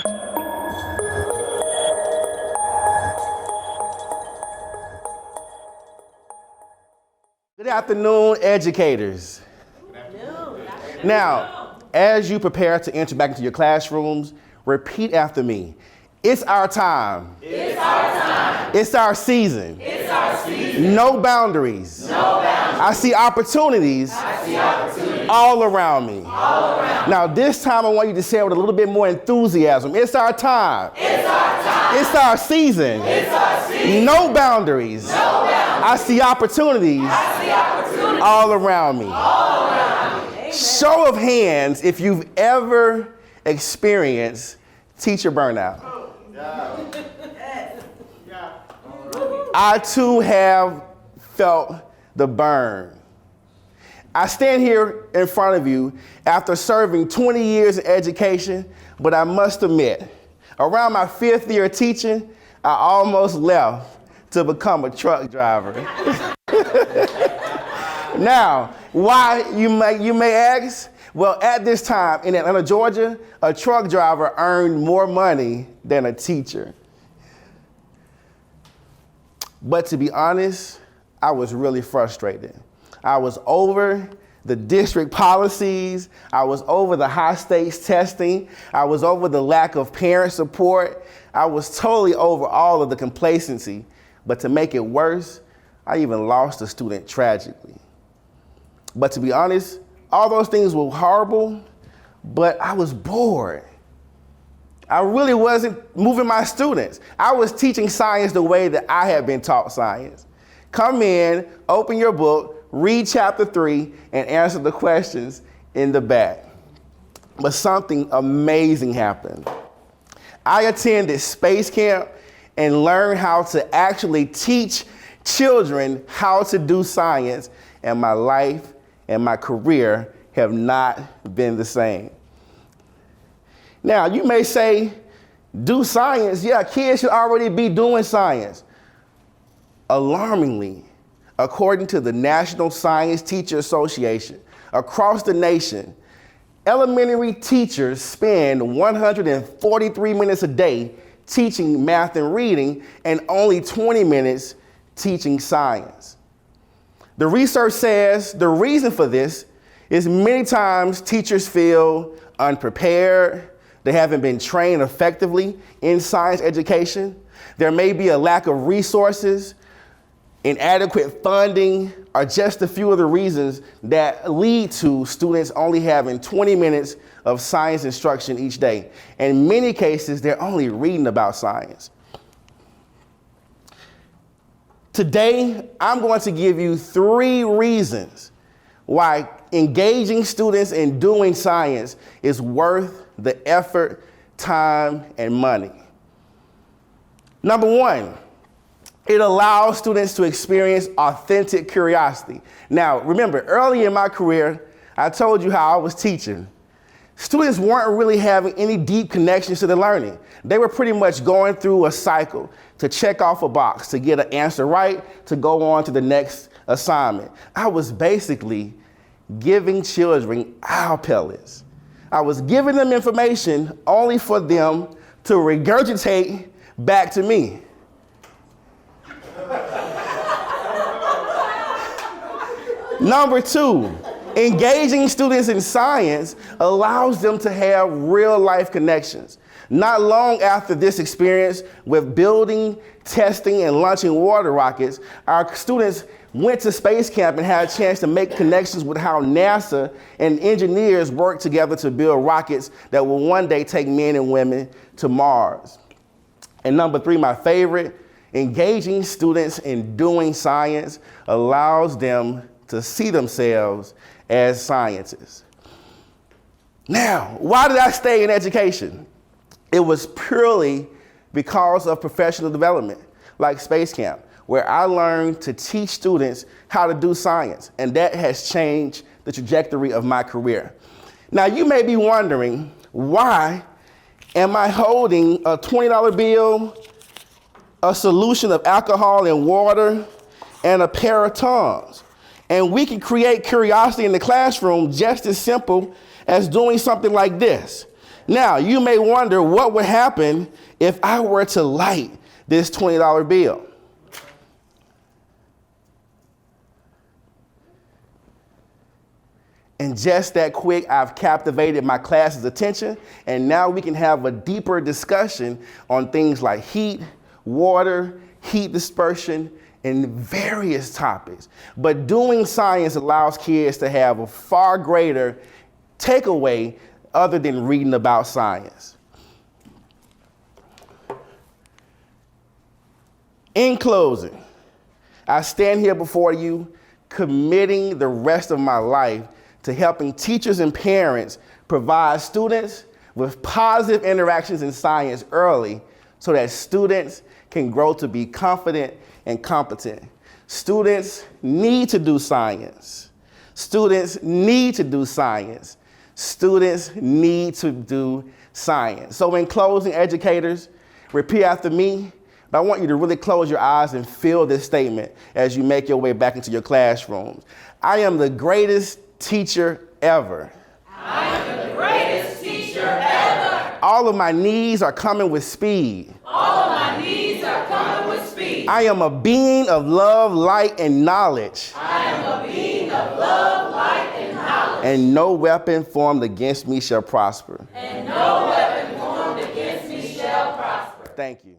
Good afternoon, educators. Now, as you prepare to enter back into your classrooms, repeat after me. It's our time. It's our time. It's our season. It's our season. No boundaries. No boundaries. I see opportunities. All around me. All around. Now, this time I want you to say it with a little bit more enthusiasm. It's our time. It's our time. It's our season. It's our season. No boundaries. No boundaries. I see opportunities. All around me. All around me. Show of hands if you've ever experienced teacher burnout. I too have felt the burn. I stand here in front of you after serving 20 years in education, but I must admit, around my 5th year teaching, I almost left to become a truck driver. Now, why, you may ask? Well, at this time in Atlanta, Georgia, a truck driver earned more money than a teacher. But to be honest, I was really frustrated. I was over the district policies. I was over the high stakes testing. I was over the lack of parent support. I was totally over all of the complacency. But to make it worse, I even lost a student tragically. But to be honest, all those things were horrible, but I was bored. I really wasn't moving my students. I was teaching science the way that I had been taught science. Come in, open your book, read chapter 3, and answer the questions in the back. But something amazing happened. I attended space camp and learned how to actually teach children how to do science, and my life and my career have not been the same. Now, you may say, do science? Yeah, kids should already be doing science. Alarmingly, according to the National Science Teacher Association, across the nation, elementary teachers spend 143 minutes a day teaching math and reading and only 20 minutes teaching science. The research says the reason for this is many times teachers feel unprepared. They haven't been trained effectively in science education. There may be a lack of resources, inadequate funding are just a few of the reasons that lead to students only having 20 minutes of science instruction each day. In many cases, they're only reading about science. Today, I'm going to give you 3 reasons why engaging students in doing science is worth the effort, time, and money. Number 1, it allows students to experience authentic curiosity. Now, remember, early in my career, I told you how I was teaching. Students weren't really having any deep connections to the learning. They were pretty much going through a cycle to check off a box, to get an answer right, to go on to the next assignment. I was basically giving children our pellets. I was giving them information only for them to regurgitate back to me. Number 2, engaging students in science allows them to have real life connections. Not long after this experience with building, testing, and launching water rockets, our students went to space camp and had a chance to make connections with how NASA and engineers work together to build rockets that will one day take men and women to Mars. And number 3, my favorite, engaging students in doing science allows them to see themselves as scientists. Now, why did I stay in education? It was purely because of professional development, like Space Camp, where I learned to teach students how to do science, and that has changed the trajectory of my career. Now, you may be wondering, why am I holding a $20 bill, a solution of alcohol and water, and a pair of tongs? And we can create curiosity in the classroom just as simple as doing something like this. Now, you may wonder what would happen if I were to light this $20 bill. And just that quick, I've captivated my class's attention, and now we can have a deeper discussion on things like heat, water, heat dispersion, and various topics. But doing science allows kids to have a far greater takeaway other than reading about science. In closing, I stand here before you committing the rest of my life to helping teachers and parents provide students with positive interactions in science early so that students can grow to be confident and competent. Students need to do science. Students need to do science. Students need to do science. So in closing, educators, repeat after me, but I want you to really close your eyes and feel this statement as you make your way back into your classrooms. I am the greatest teacher ever. I am the greatest teacher ever. All of my needs are coming with speed. All of my needs are coming with speed. I am a being of love, light, and knowledge. I am a being of love, light, and knowledge. And no weapon formed against me shall prosper. And no weapon formed against me shall prosper. Thank you.